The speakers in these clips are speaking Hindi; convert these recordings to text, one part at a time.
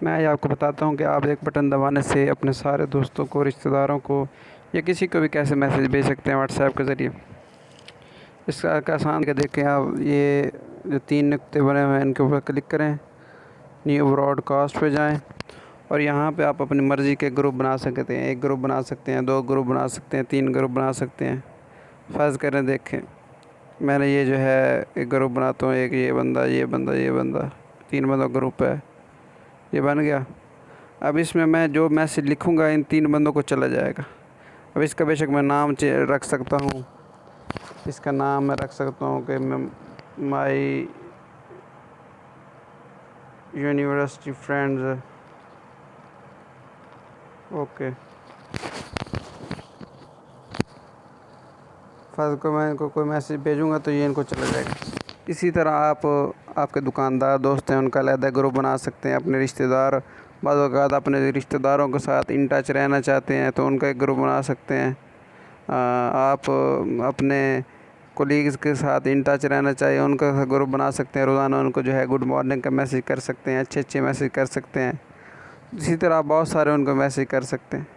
मैं आज आपको बताता हूँ कि आप एक बटन दबाने से अपने सारे दोस्तों को, रिश्तेदारों को या किसी को भी कैसे मैसेज भेज सकते हैं व्हाट्सएप के ज़रिए। इसका का आसान के देखें आप, ये जो 3 नुक्ते बने हुए हैं इनके ऊपर क्लिक करें, न्यू ब्रॉडकास्ट पे जाएं और यहाँ पे आप अपनी मर्ज़ी के ग्रुप बना सकते हैं। 1 ग्रुप बना सकते हैं, 2 ग्रुप बना सकते हैं, 3 ग्रुप बना सकते हैं। फ़र्ज़ करें, देखें मैंने ये जो है एक ग्रुप बनाता हूँ, एक ये बंदा, ये बंदा, ये बंदा, 3 बंदों का ग्रुप है, ये बन गया। अब इसमें मैं जो मैसेज लिखूँगा इन 3 बंदों को चला जाएगा। अब इसका बेशक मैं नाम रख सकता हूँ, इसका नाम मैं रख सकता हूँ कि मैं माई यूनिवर्सिटी फ्रेंड्स, ओके। फ़र्ज़ को मैं इनको कोई मैसेज भेजूँगा तो ये इनको चला जाएगा। इसी तरह आप आपके दुकानदार दोस्त हैं उनका अलग ग्रुप बना सकते हैं। अपने रिश्तेदार, बाद वक़्त अपने रिश्तेदारों के साथ इन टच रहना चाहते हैं तो उनका एक ग्रुप बना सकते हैं। आप अपने कोलीग्स के साथ इन टच रहना चाहिए, उनका ग्रुप बना सकते हैं। रोज़ाना उनको जो है गुड मॉर्निंग का मैसेज कर सकते हैं, अच्छे मैसेज कर सकते हैं। इसी तरह आप बहुत सारे उनको मैसेज कर सकते हैं,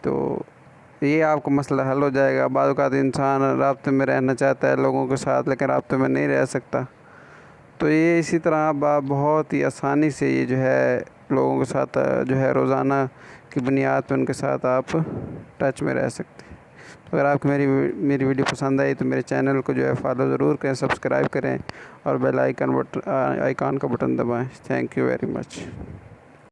तो ये आपका मसला हल हो जाएगा। बाद वक़्त इंसान राब्ते में रहना चाहता है लोगों के साथ, लेकिन राब्ते में नहीं रह सकता, तो ये इसी तरह आप बहुत ही आसानी से ये जो है लोगों के साथ जो है रोज़ाना की बुनियाद पर उनके साथ आप टच में रह सकते हैं। तो अगर आपको मेरी वीडियो पसंद आई तो मेरे चैनल को जो है फॉलो ज़रूर करें, सब्सक्राइब करें और बेल आइकन का बटन दबाएं। Thank you very much.